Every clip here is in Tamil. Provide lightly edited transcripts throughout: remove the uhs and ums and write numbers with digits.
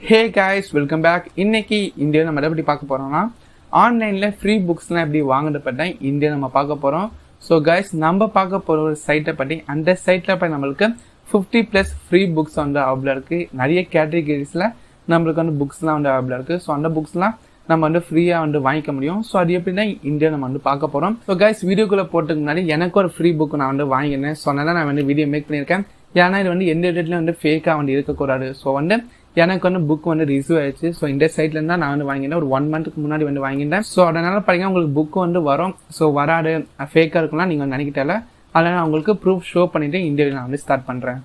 Hey guys, welcome back. இன்னைக்கு இந்தியா நம்ம எதை பற்றி பார்க்க போகிறோம்னா ஆன்லைனில் ஃப்ரீ புக்ஸ்லாம் எப்படி வாங்குறது பற்றி இந்தியா நம்ம பார்க்க போகிறோம். ஸோ கைஸ் நம்ம பார்க்க போகிற ஒரு சைட்டை பற்றி அந்த சைட்டில் இப்போ நம்மளுக்கு 50+ ஃப்ரீ புக்ஸ் வந்து அவைலபிளாக இருக்குது. நிறைய கேட்டகரிஸில் நம்மளுக்கு வந்து புக்ஸ்லாம் வந்து அவைலபிளாக இருக்குது. ஸோ அந்த புக்ஸ்லாம் நம்ம வந்து ஃப்ரீயாக வந்து வாங்கிக்க முடியும். ஸோ அது எப்படி தான் இந்தியா நம்ம வந்து பார்க்க போகிறோம். ஸோ கைஸ் வீடியோக்குள்ளே போட்டுக்கு முன்னாடி எனக்கு ஒரு ஃப்ரீ புக் நான் வந்து வாங்கினேன். ஸோ அதனால் நான் வந்து வீடியோ மேக் பண்ணியிருக்கேன். ஏன்னா இது வந்து எந்த இடத்துலையும் வந்து ஃபேக்காக வந்து இருக்கக்கூடாது. ஸோ வந்து எனக்கு வந்து புக் வந்து ரிசீவ் ஆயிடுச்சு. ஸோ இந்த சைட்லேருந்து தான் நான் வந்து வாங்கினேன். ஒரு 1 மந்த்துக்கு முன்னாடி வந்து வாங்கிட்டேன். ஸோ அதனால் பார்த்தீங்கன்னா உங்களுக்கு புக் வந்து வரும். ஸோ வராது ஃபேக்காக இருக்கும்லாம் நீங்கள் நினைக்கிட்டால அதனால் நான் உங்களுக்கு ப்ரூஃப் ஷோ பண்ணிவிட்டு இந்த வீடியோ நான் வந்து ஸ்டார்ட் பண்ணுறேன்.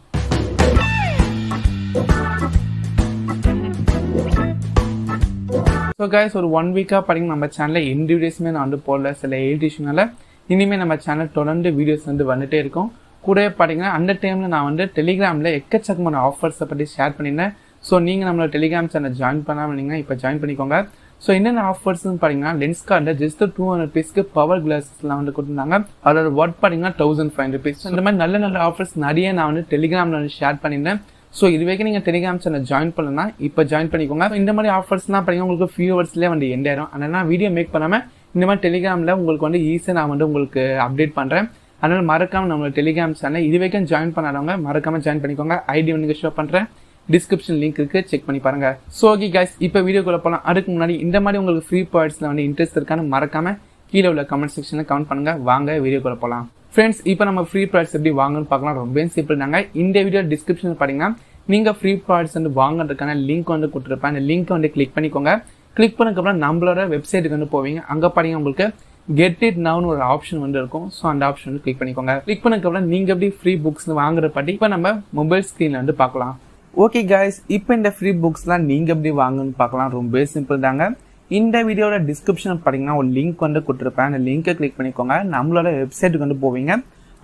ஸோ கைஸ் ஒரு 1 வீக்காக பார்த்தீங்கன்னா நம்ம சேனலில் எந்த வீடியோஸுமே நான் வந்து போடல. சில எடிஷனால இனிமேல் நம்ம சேனல் தொடர்ந்து வீடியோஸ் வந்து வந்துகிட்டே இருக்கும். கூட பார்த்தீங்கன்னா அந்த டைமில் நான் வந்து டெலிகிராமில் எக்கச்சக்கமான ஆஃபர்ஸை பற்றி ஷேர் பண்ணியிருந்தேன். ஸோ நீங்கள் நம்மளோட டெலிகிராம் சேனல் ஜாயின் பண்ணாமல் இருந்தீங்கன்னா இப்போ ஜாயின் பண்ணிக்கோங்க. ஸோ என்னென்ன ஆஃபர்ஸ்னு பார்த்தீங்கன்னா லென்ஸ் கார்டில் ஜஸ்ட் 200 rupeesக்கு பவர் கிளாஸஸ்லாம் வந்து கொடுத்துருந்தாங்க. அதோட ஒர்த் பார்த்தீங்கன்னா 1500 rupees. இந்த மாதிரி நல்ல நல்ல ஆஃபர்ஸ் நிறைய நான் வந்து டெலிகிராமில் வந்து ஷேர் பண்ணியிருந்தேன். ஸோ இது வரைக்கும் நீங்கள் டெலிகிராம் சேனல் ஜாயின் பண்ணலாம் இப்போ ஜாயின் பண்ணிக்கோங்க. இந்த மாதிரி ஆஃபர்ஸ்லாம் பார்த்தீங்கன்னா உங்களுக்கு ஃபியூ ஹவர்ஸ்லேயே வந்து எண்ட் ஆயிரும். அதனால் நான் வீடியோ மேக் பண்ணாமல் இந்த மாதிரி டெலிகிராமில் உங்களுக்கு வந்து ஈஸியாக நான் வந்து உங்களுக்கு அப்டேட் பண்ணுறேன். அதனால் மறக்காமல் நம்மளோட டெலிகிராம் சேனல் இது வரைக்கும் ஜாயின் பண்ணாதவங்க மறக்காமல் ஜாயின் பண்ணிக்கோங்க. ஐடி வந்து ஷோ பண்ணுறேன், டிஸ்கிரிப்ஷன் லிங்க் இருக்கு, செக் பண்ணி பாருங்க. ஸோ ஓகே கைஸ் இப்போ வீடியோக்குள்ள போகலாம். அதுக்கு முன்னாடி இந்த மாதிரி உங்களுக்கு ஃப்ரீ ப்ராடக்ட்ஸ்ல வந்து இன்ட்ரெஸ்ட் இருக்கான்னு மறக்காம கீழே உள்ள கமெண்ட் செக்ஷனில் கமெண்ட் பண்ணுங்க. வாங்க வீடியோக்குள்ள போகலாம். ஃப்ரெண்ட்ஸ் இப்போ நம்ம ஃப்ரீ ப்ராடக்ட்ஸ் எப்படி வாங்கணும்னு பார்க்கலாம். ரொம்ப சிம்பிள் தாங்க. இந்த வீடியோ டிஸ்கிரிப்ஷன் பார்த்தீங்கன்னா நீங்கள் ஃப்ரீ ப்ராடக்ட்ஸ் வந்து வாங்குறதுக்கான லிங்க் வந்து கொடுத்துருப்பேன். அந்த லிங்க் வந்து கிளிக் பண்ணிக்கோங்க. கிளிக் பண்ணதுக்கப்புறம் நம்மளோட வெப்சைட்டுக்கு வந்து போவீங்க. அங்கே பார்த்தீங்கன்னா உங்களுக்கு கெட் இட் நவுன்னு ஒரு ஆப்ஷன் வந்து இருக்கும். ஸோ அந்த ஆப்ஷன் வந்து கிளிக் பண்ணிக்கோங்க. கிளிக் பண்ணதுக்கப்புறம் நீங்கள் எப்படி ஃப்ரீ புக்ஸ் வாங்குற பற்றி இப்போ நம்ம மொபைல் ஸ்க்ரீனில் வந்து பார்க்கலாம். ஓகே கைஸ் இப்போ இந்த ஃப்ரீ புக்ஸ்லாம் நீங்கள் எப்படி வாங்கன்னு பார்க்கலாம். ரொம்ப சிம்பிள் தாங்க. இந்த வீடியோட டிஸ்கிரிப்ஷன் பார்த்தீங்கன்னா ஒரு லிங்க் வந்து கொடுத்துருப்பேன். அந்த லிங்கை கிளிக் பண்ணிக்கோங்க. நம்மளோட வெப்சைட்டுக்கு வந்து போவீங்க.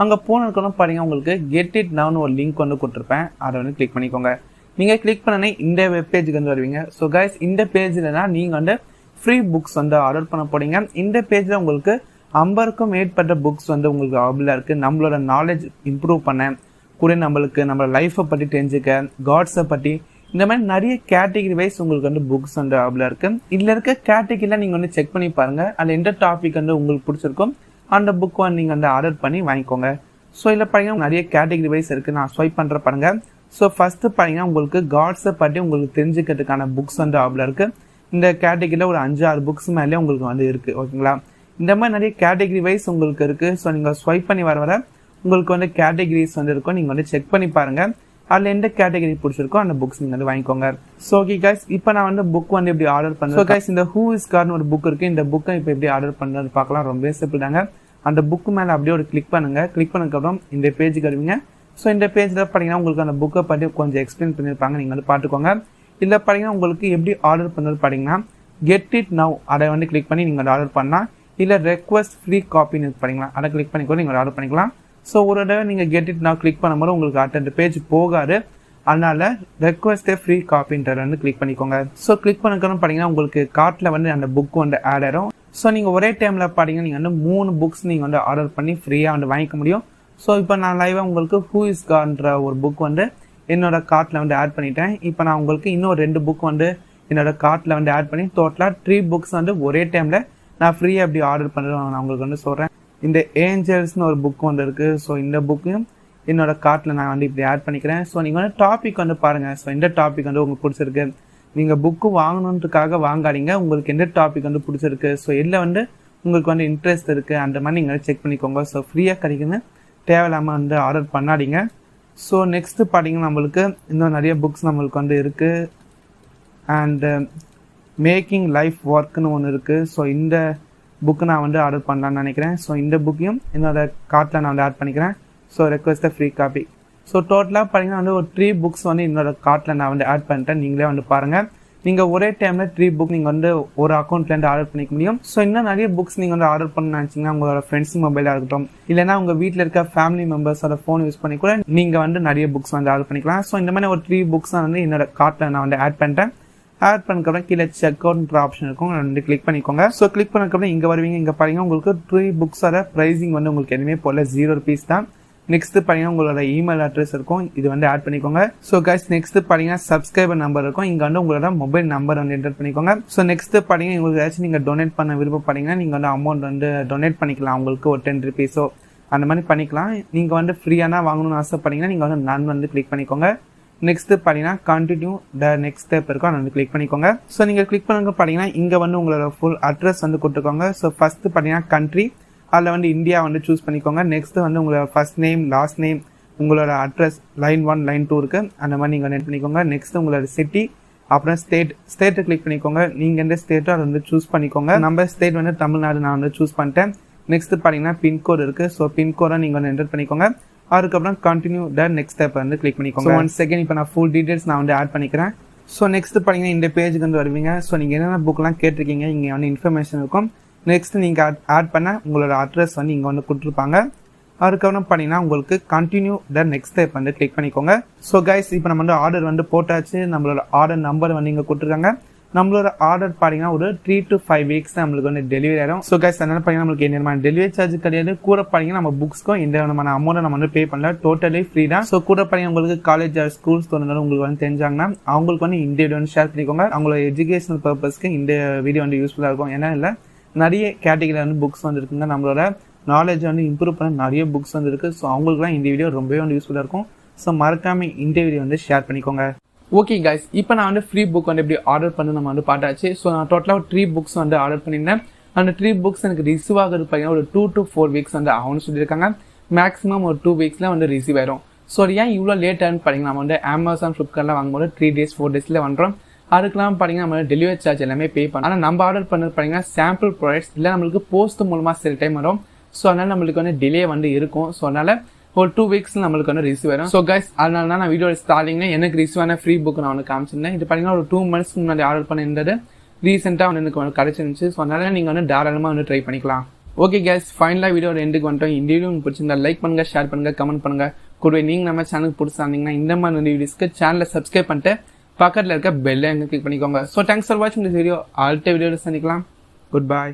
அங்கே போனதுக்கப்புறம் பார்த்தீங்கன்னா உங்களுக்கு கெட் இட் நவுன்னு ஒரு லிங்க் வந்து கொடுத்துருப்பேன். அதை வந்து கிளிக் பண்ணிக்கோங்க. நீங்கள் கிளிக் பண்ணனே இந்த வெப் பேஜுக்கு வந்து வருவீங்க. ஸோ கைஸ் இந்த பேஜில் தான் நீங்கள் வந்து ஃப்ரீ புக்ஸ் வந்து ஆர்டர் பண்ண போறீங்க. இந்த பேஜில் உங்களுக்கு 50க்கும் மேற்பட்ட புக்ஸ் வந்து உங்களுக்கு அவைலபிளாக இருக்குது. நம்மளோட நாலேஜ் இம்ப்ரூவ் பண்ண கூட நம்மளோட லைஃப்பை பற்றி தெரிஞ்சுக்க, காட்ஸை பற்றி இந்த மாதிரி நிறைய கேட்டகரி வைஸ் உங்களுக்கு வந்து புக்ஸ் வந்து அவைலபிளாக இருக்குது. இதில் இருக்க கேட்டகரியில் நீங்கள் வந்து செக் பண்ணி பாருங்கள். அதில் எந்த டாபிக் வந்து உங்களுக்கு பிடிச்சிருக்கும் அந்த புக் வந்து நீங்கள் வந்து ஆர்டர் பண்ணி வாங்கிக்கோங்க. ஸோ இதில் பார்த்தீங்கன்னா நிறைய கேட்டகரி வைஸ் இருக்குது. நான் ஸ்வைப் பண்ணுற பாருங்க. ஸோ ஃபஸ்ட்டு பார்த்தீங்கன்னா உங்களுக்கு காட்ஸை பற்றி உங்களுக்கு தெரிஞ்சுக்கிறதுக்கான புக்ஸ் வந்து அவைலபிளாக இருக்குது. இந்த கேட்டகரியில் ஒரு 5-6 புக்ஸ் மேலே உங்களுக்கு வந்து இருக்குது. ஓகேங்களா, இந்த மாதிரி நிறைய கேட்டகரி வைஸ் உங்களுக்கு இருக்குது. ஸோ நீங்கள் ஸ்வைப் பண்ணி வர உங்களுக்கு வந்து கேட்டகரிஸ் வந்து இருக்கும். நீங்கள் வந்து செக் பண்ணி பாருங்கள். அதில் எந்த கேட்டகரி பிடிச்சிருக்கோ அந்த புக்ஸ் நீங்கள் வந்து வாங்கிக்கோங்க. ஸோ ஓகே கைஸ் இப்போ நான் வந்து புக் வந்து எப்படி ஆர்டர் பண்ணுறேன். ஸோ கைஸ் இந்த ஹூ இஸ் கார்னு ஒரு புக் இருக்குது. இந்த புக்கை இப்போ எப்படி ஆர்டர் பண்ணுறது பார்க்கலாம். ரொம்ப சிம்பிள் தாங்க. அந்த புக்கு மேலே அப்படியே ஒரு கிளிக் பண்ணுங்கள். கிளிக் பண்ணதுக்கப்புறம் இந்த பேஜுக்கு வருவீங்க. ஸோ இந்த பேஜில் பார்த்தீங்கன்னா உங்களுக்கு அந்த புக்கை பற்றி கொஞ்சம் எக்ஸ்பிளைன் பண்ணியிருப்பாங்க. நீங்கள் வந்து பார்த்துக்கோங்க. இதில் பார்த்தீங்கன்னா உங்களுக்கு எப்படி ஆர்டர் பண்ணுறது பார்த்தீங்கன்னா கெட் இட் நவ் அதை வந்து கிளிக் பண்ணி நீங்கள் ஆர்டர் பண்ணலாம். இல்லை ரெக்வஸ்ட் ஃப்ரீ காப்பின்னு பார்த்தீங்களா அதை கிளிக் பண்ணி கூட நீங்கள் ஆர்டர் பண்ணிக்கலாம். ஸோ ஒரு தடவை நீங்கள் கெட் இட் நவ் கிளிக் பண்ணும்போது உங்களுக்கு அந்த பேஜ் போகாது. அதனால் ரெக்வஸ்ட்டே ஃப்ரீ காப்பின்றதை வந்து கிளிக் பண்ணிக்கோங்க. ஸோ கிளிக் பண்ணிக்கணும் பார்த்தீங்கன்னா உங்களுக்கு கார்ட்டில் வந்து அந்த புக் வந்து ஆட் ஆயிடும். ஸோ நீங்கள் ஒரே டைமில் பார்த்தீங்கன்னா நீங்கள் வந்து 3 புக்ஸ் நீங்கள் வந்து ஆர்டர் பண்ணி ஃப்ரீயாக வந்து வாங்கிக்க முடியும். ஸோ இப்போ நான் லைவாக உங்களுக்கு ஹூ இஸ் கார்ன்ற ஒரு புக் வந்து என்னோட கார்ட்டில் வந்து ஆட் பண்ணிட்டேன். இப்போ நான் உங்களுக்கு இன்னும் 2 புக் வந்து என்னோட கார்ட்டில் வந்து ஆட் பண்ணி டோட்டலாக 3 புக்ஸ் வந்து ஒரே டைமில் நான் ஃப்ரீயாக எப்படி ஆர்டர் பண்ணுறேன் நான் உங்களுக்கு வந்து சொல்கிறேன். இந்த ஏஞ்சல்ஸ்னு ஒரு புக் வந்து இருக்குது. ஸோ இந்த புக்கையும் என்னோட கார்ட்டில் நான் வந்து இப்படி ஆட் பண்ணிக்கிறேன். ஸோ நீங்கள் வந்து டாபிக் வந்து பாருங்கள். ஸோ இந்த டாபிக் வந்து உங்களுக்கு பிடிச்சிருக்கு. நீங்கள் புக்கு வாங்கணுன்றதுக்காக வாங்காதீங்க. உங்களுக்கு எந்த டாபிக் வந்து பிடிச்சிருக்கு, ஸோ எல்லாம் வந்து உங்களுக்கு வந்து இன்ட்ரெஸ்ட் இருக்குது அந்த மாதிரி நீங்கள் செக் பண்ணிக்கோங்க. ஸோ ஃப்ரீயாக கிடைக்குன்னு தேவையில்லாமல் வந்து ஆர்டர் பண்ணாதீங்க. ஸோ நெக்ஸ்ட்டு பார்த்தீங்கன்னா நம்மளுக்கு இன்னும் நிறைய புக்ஸ் நம்மளுக்கு வந்து இருக்குது. அண்டு மேக்கிங் லைஃப் ஒர்க்குன்னு ஒன்று இருக்குது. ஸோ இந்த புக்கு நான் வந்து ஆர்டர் பண்ணலான்னு நினைக்கிறேன். ஸோ இந்த புக்கையும் என்னோட கார்ட்டில் நான் வந்து ஆட் பண்ணிக்கிறேன். ஸோ ரெக்வஸ்ட்டை ஃப்ரீ காப்பி. ஸோ டோட்டலாக பார்த்தீங்கன்னா வந்து ஒரு 3 புக்ஸ் வந்து என்னோட கார்ட்டில் நான் வந்து ஆட் பண்ணிட்டேன். நீங்களே வந்து பாருங்கள். நீங்கள் ஒரே டைமில் 3 புக் நீங்கள் வந்து ஒரு அக்கௌண்ட்லேருந்து ஆர்டர் பண்ணிக்க முடியும். ஸோ இன்னும் நிறைய புக்ஸ் நீங்கள் வந்து ஆர்டர் பண்ண நினச்சிங்கன்னா உங்களோட ஃப்ரெண்ட்ஸ் மொபைலாக இருக்கட்டும், இல்லைனா உங்கள் வீட்டில் இருக்க ஃபேமிலி மெம்பர்ஸோட ஃபோன் யூஸ் பண்ணி கூட நீங்கள் வந்து நிறைய புக்ஸ் வந்து ஆர்டர் பண்ணிக்கலாம். ஸோ இந்த மாதிரி ஒரு 3 புக்ஸ் வந்து என்னோட கார்ட்டில் நான் வந்து ஆட் பண்ணிட்டேன். ஆட் பண்ணக்கப்புறம் கீழே செக் அவுட்ன்ற ஆப்ஷன் இருக்கும். வந்து கிளிக் பண்ணிக்கோங்க. ஸோ கிளிக் பண்ணக்கப்புறம் இங்கே வருவீங்க. இங்கே பாருங்க உங்களுக்கு 3 புக்ஸோட ப்ரைஸிங் வந்து உங்களுக்கு எதுவுமே போல 0 rupees தான். நெக்ஸ்ட் பார்த்தீங்கன்னா உங்களோட இமெயில் அட்ரஸ் இருக்கும், இது வந்து ஆட் பண்ணிக்கோங்க. ஸோ கைஸ் நெக்ஸ்ட் பார்த்தீங்கன்னா சப்ஸ்கிரைபர் நம்பர் இருக்கும், இங்கே வந்து உங்களோட மொபைல் நம்பர் வந்து என்டர் பண்ணிக்கோங்க. ஸோ நெக்ஸ்ட் பார்த்தீங்கன்னா உங்களுக்கு ஏதாச்சும் நீங்கள் டொனேட் பண்ண விருப்பப்பட்டீங்கன்னா நீங்கள் வந்து அமௌண்ட் வந்து டொனேட் பண்ணிக்கலாம். உங்களுக்கு ஒரு 10 rupees அந்த மாதிரி பண்ணிக்கலாம். நீங்கள் வந்து ஃப்ரீயாக வாங்கணும்னு ஆசைப்பட்டீங்கன்னா நீங்கள் வந்து நான் வந்து கிளிக் பண்ணிக்கோங்க. நெக்ஸ்ட் பார்த்தீங்கன்னா கண்டினியூ த நெக்ஸ்ட் ஸ்டெப் இருக்கும், அதை வந்து கிளிக் பண்ணிக்கோங்க. ஸோ நீங்கள் கிளிக் பண்ணுங்க பார்த்தீங்கன்னா இங்கே வந்து உங்களோட ஃபுல் அட்ரஸ் வந்து கொடுத்துக்கோங்க. ஸோ ஃபர்ஸ்ட் பார்த்தீங்கன்னா கண்ட்ரி, அதில் வந்து இந்தியா வந்து சூஸ் பண்ணிக்கோங்க. நெக்ஸ்ட் வந்து உங்களோட ஃபர்ஸ்ட் நேம் லாஸ்ட் நேம் உங்களோட அட்ரஸ் லைன் 1 லைன் 2 இருக்குது, அந்த மாதிரி நீங்கள் நோட் பண்ணிக்கோங்க. நெக்ஸ்ட் உங்களோட சிட்டி, அப்புறம் ஸ்டேட்டை கிளிக் பண்ணிக்கோங்க. நீங்கள் எந்த ஸ்டேட்டோ அதை வந்து சூஸ் பண்ணிக்கோங்க. நம்ம ஸ்டேட் வந்து தமிழ்நாடு நான் வந்து சூஸ் பண்ணிட்டேன். நெக்ஸ்ட் பார்த்தீங்கன்னா பின்கோடு இருக்குது, ஸோ பின்கோடை நீங்கள் வந்து என்டர் பண்ணிக்கோங்க. அதுக்கப்புறம் கண்டினியூ த நெக்ஸ்ட் ஸ்டெப் வந்து கிளிக் பண்ணிக்கோங்க. 1 செகண்ட் இப்போ நான் ஃபுல் டீடைல்ஸ் நான் வந்து ஆட் பண்ணிக்கிறேன். ஸோ நெக்ஸ்ட் பார்த்தீங்கன்னா இந்த பேஜுக்கு வந்து வருவீங்க. ஸோ நீங்கள் என்னென்ன புக்லாம் கேட்டிருக்கீங்க இங்கே வந்து இன்ஃபர்மேஷன் இருக்கும். நெக்ஸ்ட் நீங்கள் ஆட் பண்ண உங்களோட அட்ரஸ் வந்து இங்கே வந்து கொடுத்துருப்பாங்க. அதுக்கப்புறம் பார்த்தீங்கன்னா உங்களுக்கு கண்டினியூ த நெக்ஸ்ட் ஸ்டெப் வந்து கிளிக் பண்ணிக்கோங்க. ஸோ கைஸ் இப்போ நம்ம வந்து ஆர்டர் வந்து போட்டாச்சு. நம்மளோட ஆர்டர் நம்பர் வந்து இங்கே கொடுத்துருக்காங்க. நம்மளோட ஆர்டர் பார்த்தீங்கன்னா ஒரு 3 to 5 weeks தான் நம்மளுக்கு வந்து டெலிவரி ஆகிடும். ஸோ கைஸ் அதனால பார்த்தீங்கன்னா நம்மளுக்கு எந்த விதமான டெலிவரி சார்ஜ் கிடையாது. கூட பார்த்தீங்கன்னா நம்ம புக்ஸ்க்கும் எந்த விதமான அமௌண்ட்டை நம்ம வந்து பே பண்ணல, டோட்டலி ஃப்ரீ தான். ஸோ கூட பார்த்தீங்கன்னா உங்களுக்கு காலேஜ் ஆர் ஸ்கூல்ஸ் தோணுனாலும் உங்களுக்கு வந்து தெரிஞ்சாங்கன்னா அவங்களுக்கு வந்து இந்த வீடியோ வந்து ஷேர் பண்ணிக்கோங்க. அவங்களோட எஜுகேஷனல் பர்பஸ்க்கு இந்த வீடியோ வந்து யூஸ்ஃபுல்லாக இருக்கும். ஏன்னா இல்லை நிறைய கேட்டகரியில் வந்து புக்ஸ் வந்து இருக்குங்க, நம்மளோட நாலேஜ் வந்து இம்ப்ரூவ் பண்ண நிறைய புக்ஸ் வந்து இருக்குது. ஸோ அவங்களுக்குலாம் இந்த வீடியோ ரொம்பவே வந்து யூஸ்ஃபுல்லாக இருக்கும். ஸோ மறக்காமல் இந்த வீடியோ வந்து ஷேர் பண்ணிக்கோங்க. ஓகே கைஸ், இப்போ நான் வந்து ஃப்ரீ புக் வந்து எப்படி ஆர்டர் பண்ணி நம்ம வந்து பார்த்தாச்சு. ஸோ நான் டோட்டலாக 3 books வந்து ஆர்டர் பண்ணியிருந்தேன். அந்த 3 books எனக்கு ரிசீவ் ஆகிறது பார்த்தீங்கன்னா ஒரு 2 to 4 weeks வந்து ஆகும்னு சொல்லியிருக்காங்க. மேக்ஸிமம் ஒரு 2 weeks வந்து ரிசீவ் ஆயிரும். ஸோ ஏன் இவ்வளோ லேட் ஆகுன்னு பார்த்தீங்கன்னா நம்ம வந்து அமேசான் ஃப்ளிப்கார்ட்லாம் வாங்கும்போது 3 days 4 days வந்துடும். அதுக்கெல்லாம் பார்த்தீங்கன்னா நம்ம டெலிவரி சார்ஜ் எல்லாமே பே பண்ணோம். ஆனால் நம்ம ஆர்டர் பண்ணது பார்த்தீங்கன்னா சாம்பிள் ப்ராடக்ட்ஸ் இல்லை, நம்மளுக்கு போஸ்ட் மூலமாக சில டைம் வரும். ஸோ அதனால் நம்மளுக்கு வந்து டிலே வந்து இருக்கும். ஸோ அதனால் ஒரு 2 weeks நம்மளுக்கு வந்து ரிசீவ் ஆயிடும். ஸோ கைஸ் அதனால தான் நான் வீடியோ ஸ்டார்டிங்ல எனக்கு ரிசீவ் ஆன ஃப்ரீ புக் நான் வந்து காமிச்சிருந்தேன். இது பார்த்தீங்கன்னா ஒரு 2 months முன்னாடி ஆர்டர் பண்ணியிருந்தது, ரீசெண்டாக வந்து எனக்கு வந்து கிடைச்சிருந்துச்சு. ஸோ அதனால நீங்கள் வந்து தாராளமாக வந்து ட்ரை பண்ணிக்கலாம். ஓகே கைஸ், ஃபைனலாக வீடியோ எண்டுக்கு வந்துட்டோம். இந்த வீடியோ உங்களுக்கு பிடிச்சிருந்தா லைக் பண்ணுங்க, ஷேர் பண்ணுங்க, கமெண்ட் பண்ணுங்க. கூடவே நீங்கள் நம்ம சேனலுக்கு பிடிச்சா இருந்தீங்கன்னா இந்த மாதிரி வீடியோஸ்க்கு சேனலை சப்ஸ்கிரைப் பண்ணிட்டு பக்கத்தில் இருக்க பெல்லை கிளிக் பண்ணிக்கோங்க. ஸோ தேங்க்ஸ் ஃபார் வாட்சிங் திஸ் வீடியோ. அடுத்த வீடியோவில் சந்திக்கலாம். Good bye.